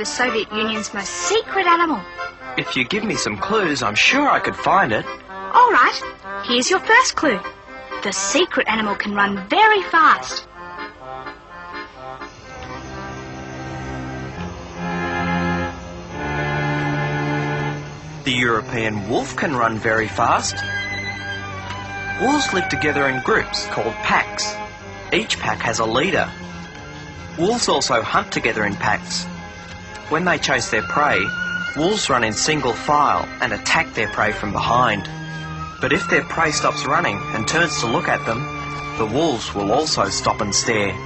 the Soviet Union's most secret animal? If you give me some clues, I'm sure I could find it. All right, here's your first clue. The secret animal can run very fast. The European wolf can run very fast. Wolves live together in groups called packs. Each pack has a leader. Wolves also hunt together in packs. When they chase their prey, wolves run in single file and attack their prey from behind. But if their prey stops running and turns to look at them, the wolves will also stop and stare.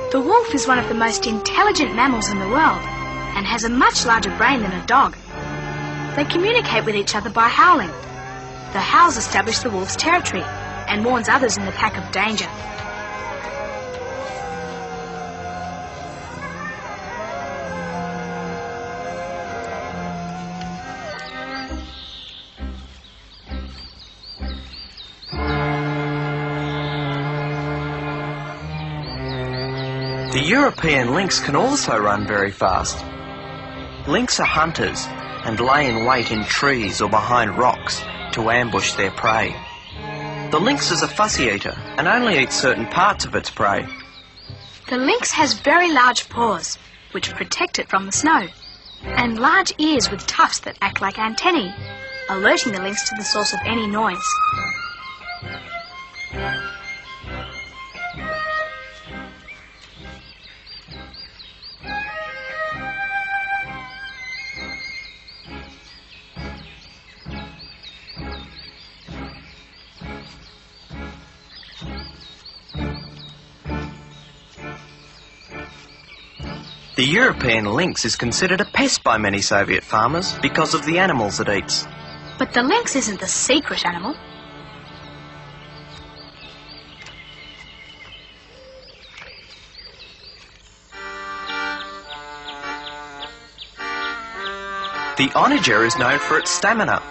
The wolf is one of the most intelligent mammals in the world and has a much larger brain than a dog. They communicate with each other by howling. The howls establish the wolf's territory and warns others in the pack of danger. The European lynx can also run very fast. Lynx are hunters and lay in wait in trees or behind rocks to ambush their prey. The lynx is a fussy eater and only eats certain parts of its prey. The lynx has very large paws, which protect it from the snow, and large ears with tufts that act like antennae, alerting the lynx to the source of any noise. The European lynx is considered a pest by many Soviet farmers because of the animals it eats. But the lynx isn't the secret animal. The onager is known for its stamina.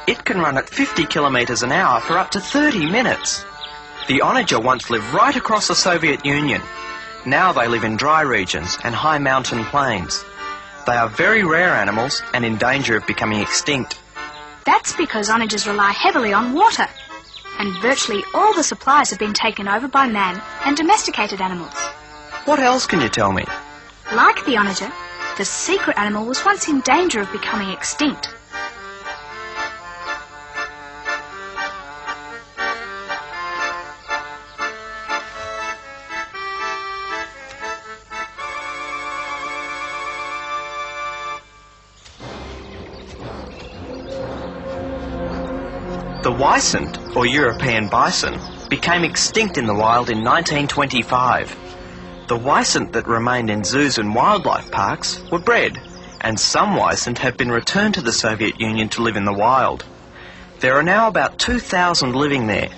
It can run at 50 kilometers an hour for up to 30 minutes. The onager once lived right across the Soviet Union. Now they live in dry regions and high mountain plains. They are very rare animals and in danger of becoming extinct. That's because onagers rely heavily on water, and virtually all the supplies have been taken over by man and domesticated animals. What else can you tell me? Like the onager, the secret animal was once in danger of becoming extinct. The wisent, or European bison, became extinct in the wild in 1925. The wisent that remained in zoos and wildlife parks were bred, and some wisent have been returned to the Soviet Union to live in the wild. There are now about 2,000 living there.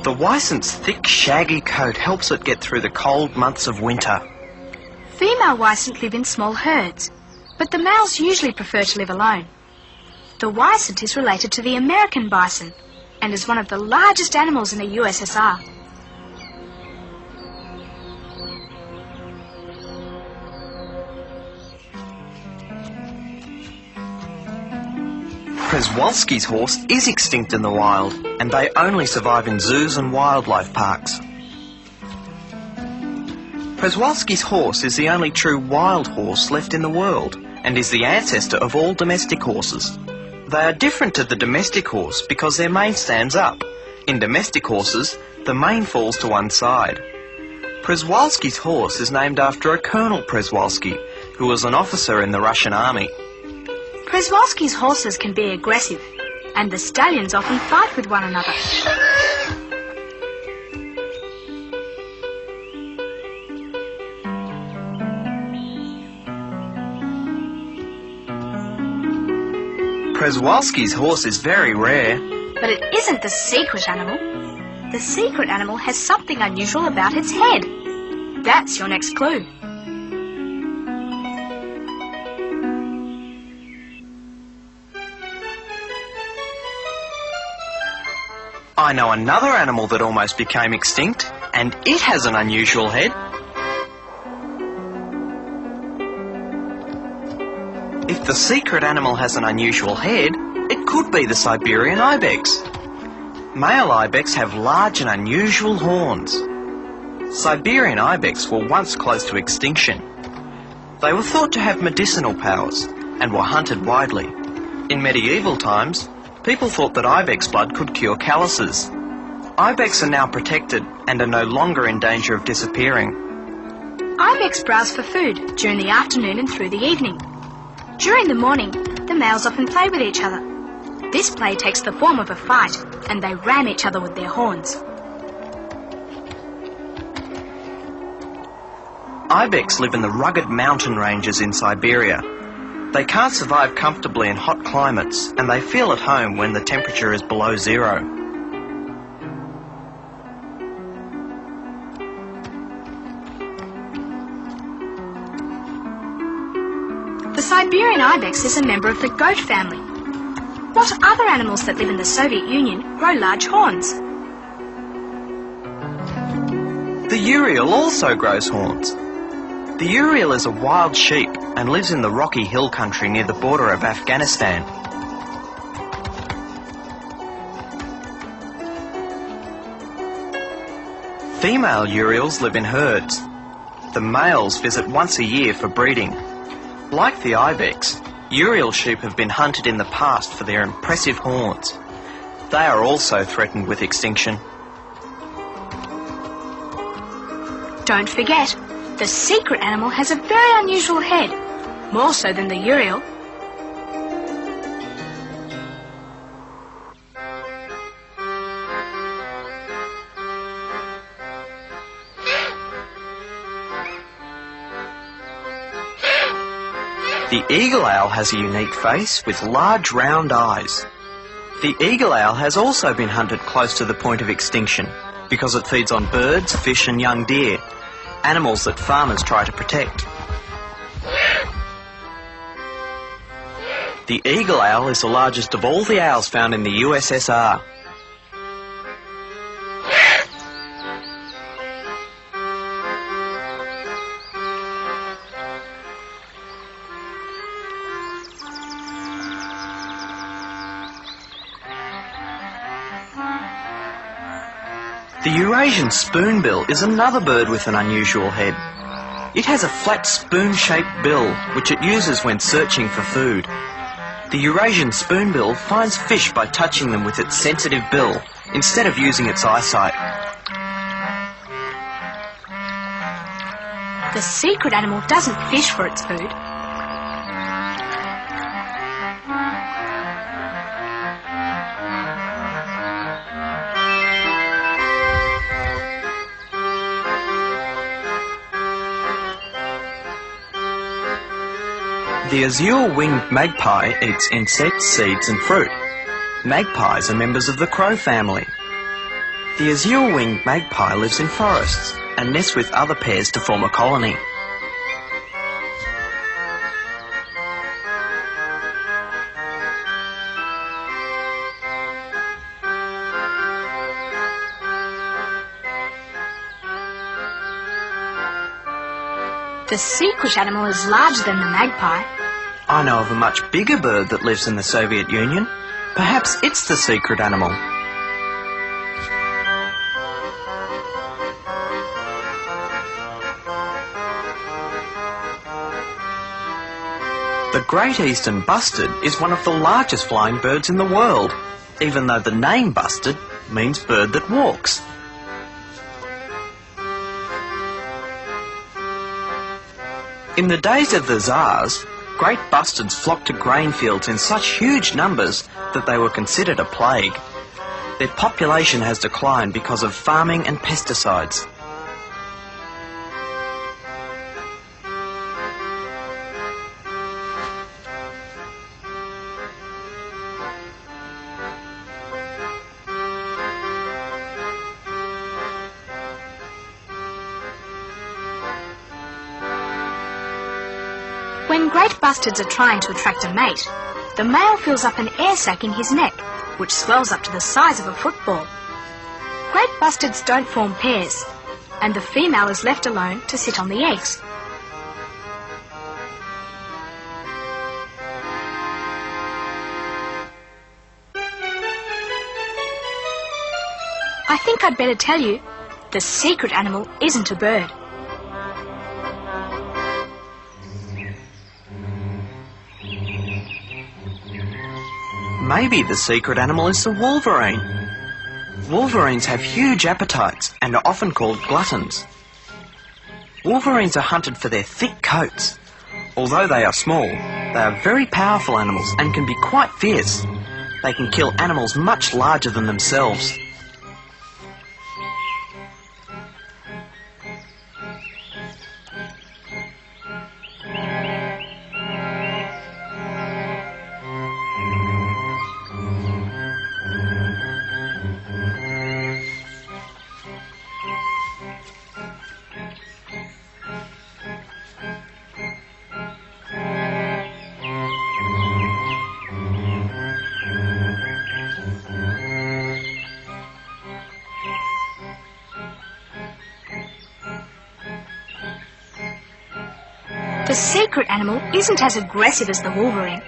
The wisent's thick, shaggy coat helps it get through the cold months of winter. Female wisent live in small herds, but the males usually prefer to live alone. The wisent is related to the American bison and is one of the largest animals in the USSR. Przewalski's horse is extinct in the wild, and they only survive in zoos and wildlife parks. Przewalski's horse is the only true wild horse left in the world, and is the ancestor of all domestic horses. They are different to the domestic horse because their mane stands up. In domestic horses, the mane falls to one side. Przewalski's horse is named after a Colonel Przewalski, who was an officer in the Russian army. Przewalski's horses can be aggressive, and the stallions often fight with one another. Przewalski's horse is very rare. But it isn't the secret animal. The secret animal has something unusual about its head. That's your next clue. I know another animal that almost became extinct, and it has an unusual head. If the secret animal has an unusual head, it could be the Siberian Ibex. Male ibex have large and unusual horns. Siberian Ibex were once close to extinction. They were thought to have medicinal powers and were hunted widely. In medieval times, people thought that ibex blood could cure calluses. Ibex are now protected and are no longer in danger of disappearing. Ibex browse for food during the afternoon and through the evening. During the morning, the males often play with each other. This play takes the form of a fight, and they ram each other with their horns. Ibex live in the rugged mountain ranges in Siberia. They can't survive comfortably in hot climates, and they feel at home when the temperature is below zero. The Siberian Ibex is a member of the goat family. What other animals that live in the Soviet Union grow large horns? The Uriel also grows horns. The Uriel is a wild sheep and lives in the rocky hill country near the border of Afghanistan. Female Uriels live in herds. The males visit once a year for breeding. Like the Ibex, Uriel sheep have been hunted in the past for their impressive horns. They are also threatened with extinction. Don't forget, the secret animal has a very unusual head, more so than the Uriel. The eagle owl has a unique face with large round eyes. The eagle owl has also been hunted close to the point of extinction because it feeds on birds, fish and young deer, animals that farmers try to protect. The eagle owl is the largest of all the owls found in the USSR. The Eurasian Spoonbill is another bird with an unusual head. It has a flat spoon-shaped bill which it uses when searching for food. The Eurasian Spoonbill finds fish by touching them with its sensitive bill instead of using its eyesight. The secret animal doesn't fish for its food. The azure-winged magpie eats insects, seeds and fruit. Magpies are members of the crow family. The azure-winged magpie lives in forests and nests with other pairs to form a colony. The secret animal is larger than the magpie. I know of a much bigger bird that lives in the Soviet Union. Perhaps it's the secret animal. The Great Eastern Bustard is one of the largest flying birds in the world, even though the name bustard means bird that walks. In the days of the Tsars, great bustards flocked to grain fields in such huge numbers that they were considered a plague. Their population has declined because of farming and pesticides. When great bustards are trying to attract a mate, the male fills up an air sac in his neck, which swells up to the size of a football. Great bustards don't form pairs, and the female is left alone to sit on the eggs. I think I'd better tell you, the secret animal isn't a bird. Maybe the secret animal is the wolverine. Wolverines have huge appetites and are often called gluttons. Wolverines are hunted for their thick coats. Although they are small, they are very powerful animals and can be quite fierce. They can kill animals much larger than themselves. The secret animal isn't as aggressive as the wolverine.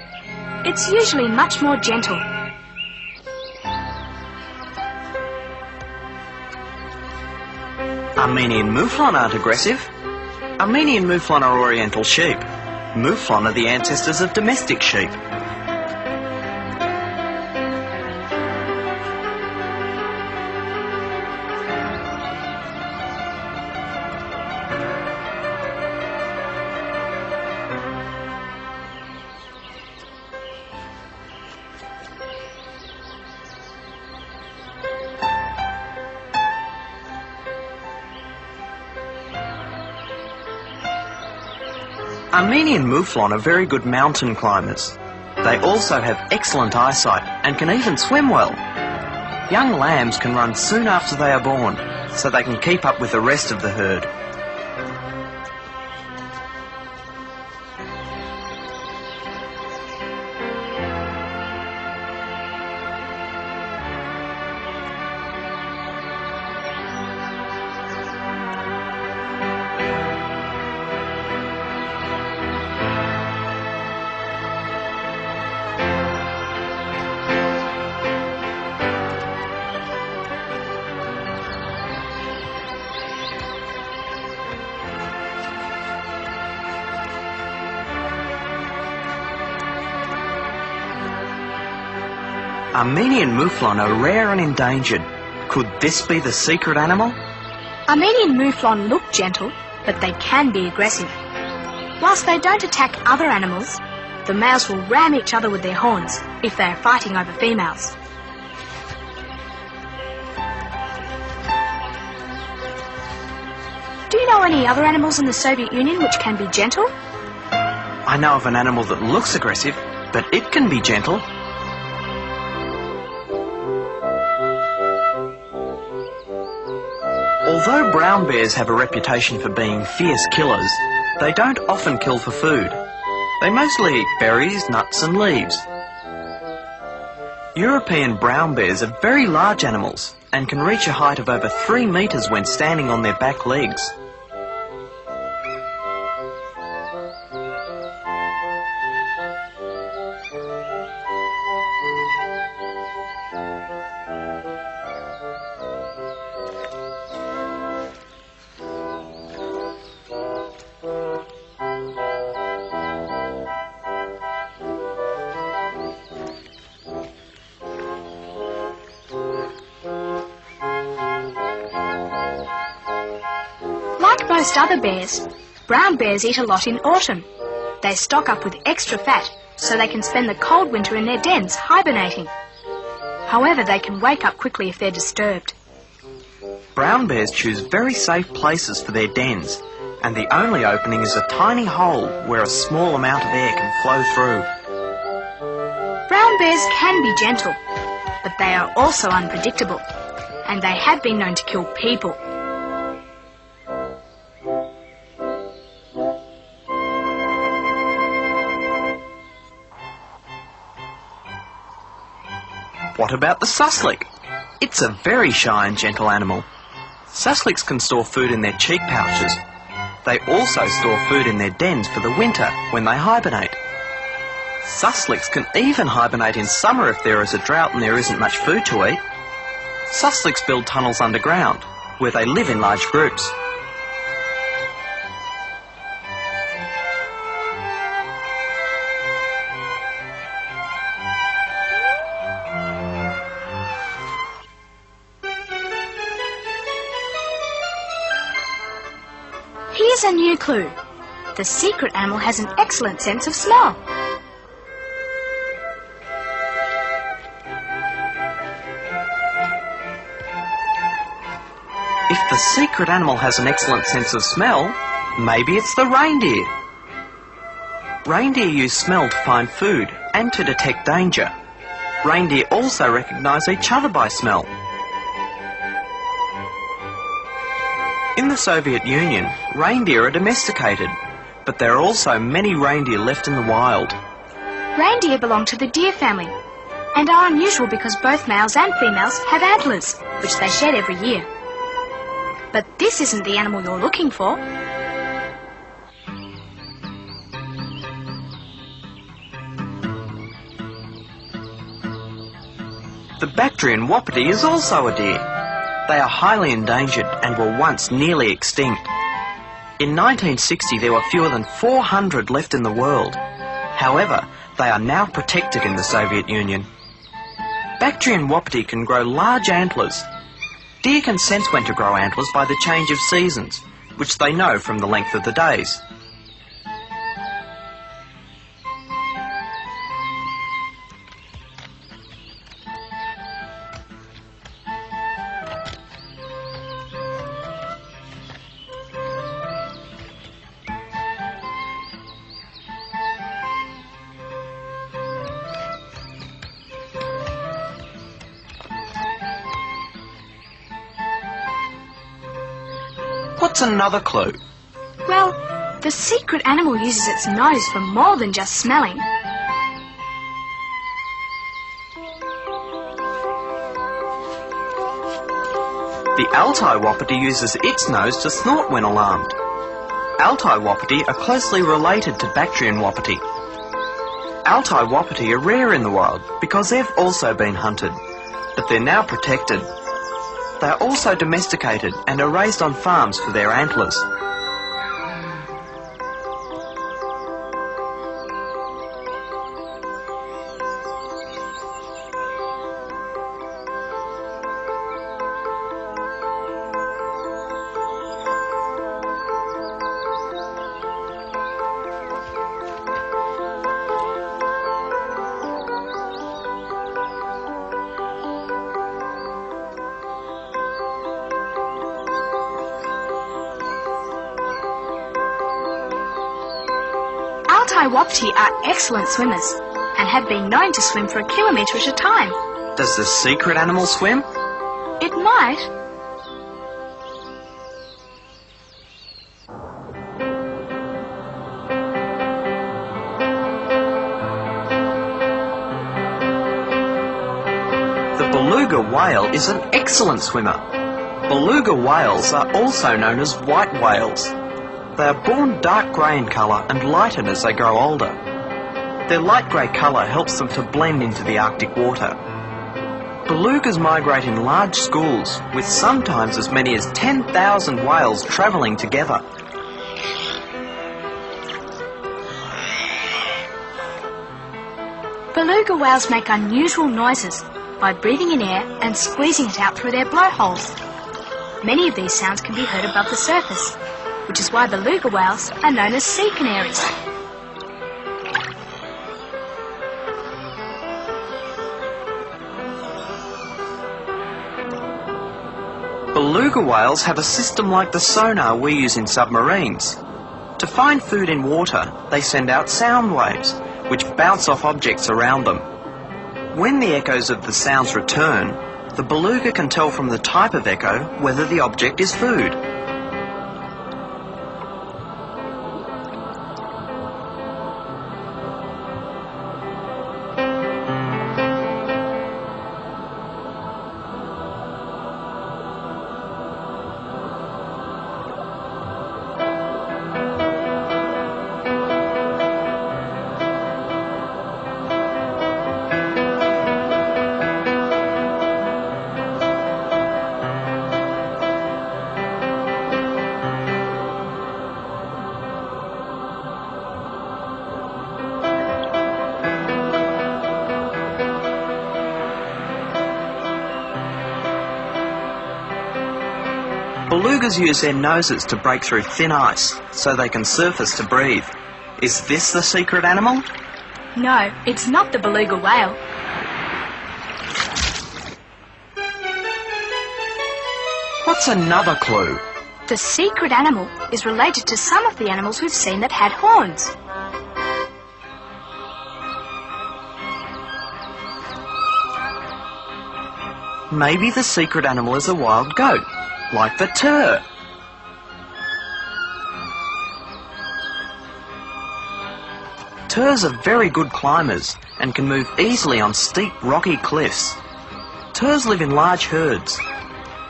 It's usually much more gentle. Armenian mouflon aren't aggressive. Armenian mouflon are oriental sheep. Mouflon are the ancestors of domestic sheep. Armenian mouflon are very good mountain climbers. They also have excellent eyesight and can even swim well. Young lambs can run soon after they are born, so they can keep up with the rest of the herd. Armenian mouflon are rare and endangered. Could this be the secret animal? Armenian mouflon look gentle, but they can be aggressive. Whilst they don't attack other animals, the males will ram each other with their horns if they are fighting over females. Do you know any other animals in the Soviet Union which can be gentle? I know of an animal that looks aggressive, but it can be gentle. Although brown bears have a reputation for being fierce killers, they don't often kill for food. They mostly eat berries, nuts and leaves. European brown bears are very large animals and can reach a height of over 3 meters when standing on their back legs. Like most other bears, brown bears eat a lot in autumn. They stock up with extra fat so they can spend the cold winter in their dens hibernating. However, they can wake up quickly if they're disturbed. Brown bears choose very safe places for their dens, and the only opening is a tiny hole where a small amount of air can flow through. Brown bears can be gentle, but they are also unpredictable, and they have been known to kill people. What about the sussex? It's a very shy and gentle animal. Sussex can store food in their cheek pouches. They also store food in their dens for the winter when they hibernate. Sussex can even hibernate in summer if there is a drought and there isn't much food to eat. Sussex build tunnels underground, where they live in large groups. Here's a new clue. The secret animal has an excellent sense of smell. If the secret animal has an excellent sense of smell, maybe it's the reindeer. Reindeer use smell to find food and to detect danger. Reindeer also recognise each other by smell. In the Soviet Union, reindeer are domesticated, but there are also many reindeer left in the wild. Reindeer belong to the deer family and are unusual because both males and females have antlers, which they shed every year. But this isn't the animal you're looking for. The Bactrian wapiti is also a deer. They are highly endangered and were once nearly extinct. In 1960 there were fewer than 400 left in the world. However, they are now protected in the Soviet Union. Bactrian wapiti can grow large antlers. Deer can sense when to grow antlers by the change of seasons, which they know from the length of the days. What's another clue? Well, the secret animal uses its nose for more than just smelling. The Altai wapiti uses its nose to snort when alarmed. Altai wapiti are closely related to Bactrian wapiti. Altai wapiti are rare in the wild because they've also been hunted, but they're now protected. They are also domesticated and are raised on farms for their antlers. Altai wapiti are excellent swimmers and have been known to swim for 1 kilometre at a time. Does the secret animal swim? It might. The beluga whale is an excellent swimmer. Beluga whales are also known as white whales. They are born dark grey in colour and lighten as they grow older. Their light grey colour helps them to blend into the Arctic water. Belugas migrate in large schools, with sometimes as many as 10,000 whales travelling together. Beluga whales make unusual noises by breathing in air and squeezing it out through their blowholes. Many of these sounds can be heard above the surface, which is why beluga whales are known as sea canaries. Beluga whales have a system like the sonar we use in submarines. To find food in water, they send out sound waves, which bounce off objects around them. When the echoes of the sounds return, the beluga can tell from the type of echo whether the object is food. Belugas use their noses to break through thin ice so they can surface to breathe. Is this the secret animal? No, it's not the beluga whale. What's another clue? The secret animal is related to some of the animals we've seen that had horns. Maybe the secret animal is a wild goat, like the tur. Turs are very good climbers and can move easily on steep rocky cliffs. Turs live in large herds.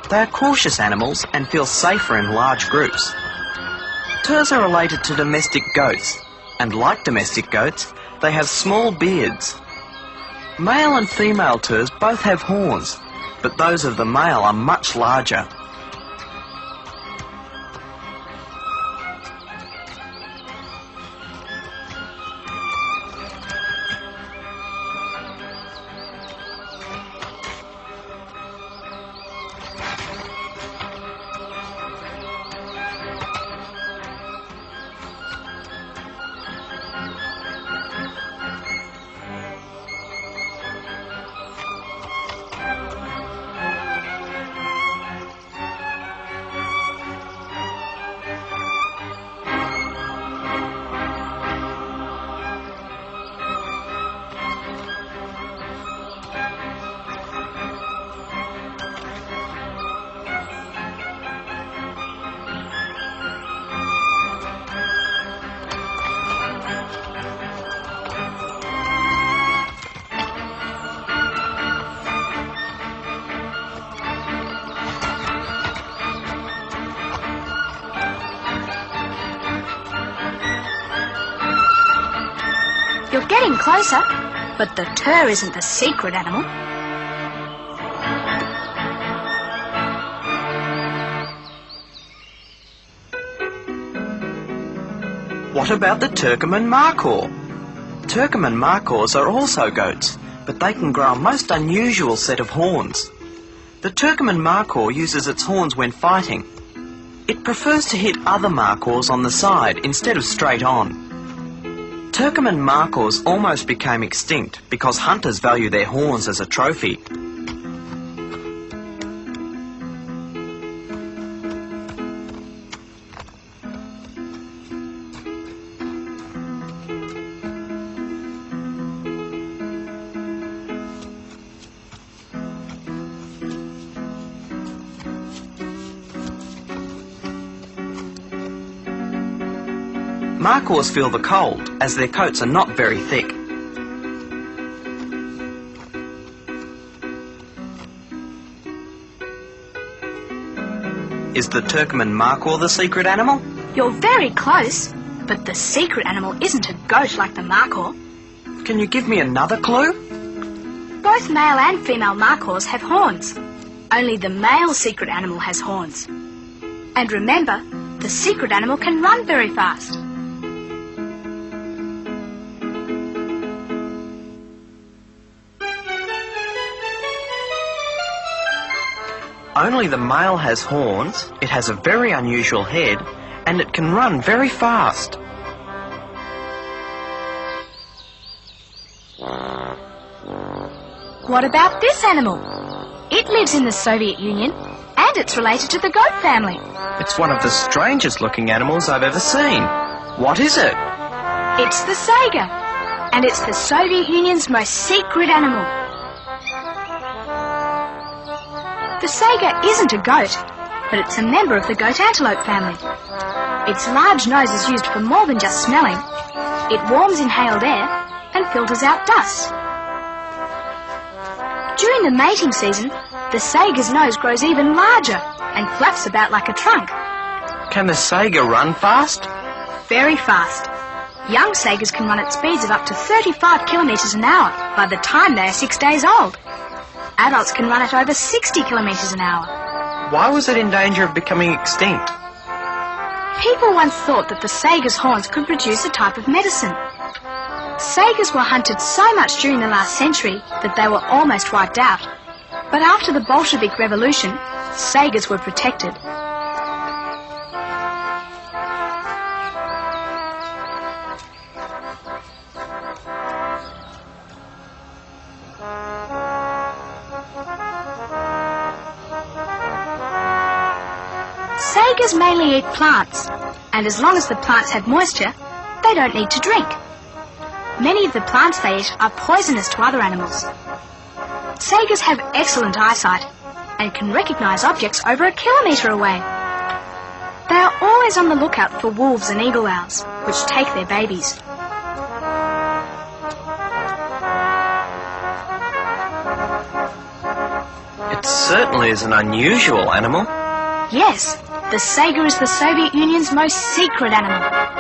They are cautious animals and feel safer in large groups. Turs are related to domestic goats, and like domestic goats, they have small beards. Male and female turs both have horns, but those of the male are much larger. You're getting closer, but the tur isn't the secret animal. What about the Turkoman markhor? Turkoman markhors are also goats, but they can grow a most unusual set of horns. The Turkoman markhor uses its horns when fighting. It prefers to hit other markhors on the side instead of straight on. Turkoman markhors almost became extinct because hunters value their horns as a trophy. Markhors feel the cold, as their coats are not very thick. Is the Turkoman markhor the secret animal? You're very close, but the secret animal isn't a goat like the markhor. Can you give me another clue? Both male and female markhors have horns. Only the male secret animal has horns. And remember, the secret animal can run very fast. Only the male has horns, it has a very unusual head, and it can run very fast. What about this animal? It lives in the Soviet Union, and it's related to the goat family. It's one of the strangest looking animals I've ever seen. What is it? It's the Sega, and it's the Soviet Union's most secret animal. The Sega isn't a goat, but it's a member of the goat antelope family. Its large nose is used for more than just smelling. It warms inhaled air and filters out dust. During the mating season, the Sega's nose grows even larger and flaps about like a trunk. Can the Sega run fast? Very fast. Young Segas can run at speeds of up to 35 kilometres an hour by the time they are 6 days old. Adults can run at over 60 kilometres an hour. Why was it in danger of becoming extinct? People once thought that the Sega's horns could produce a type of medicine. Segas were hunted so much during the last century that they were almost wiped out. But after the Bolshevik Revolution, Segas were protected. Sagas mainly eat plants, and as long as the plants have moisture, they don't need to drink. Many of the plants they eat are poisonous to other animals. Sagas have excellent eyesight and can recognise objects over a kilometre away. They are always on the lookout for wolves and eagle owls, which take their babies. It certainly is an unusual animal. Yes, the saga is the Soviet Union's most secret animal.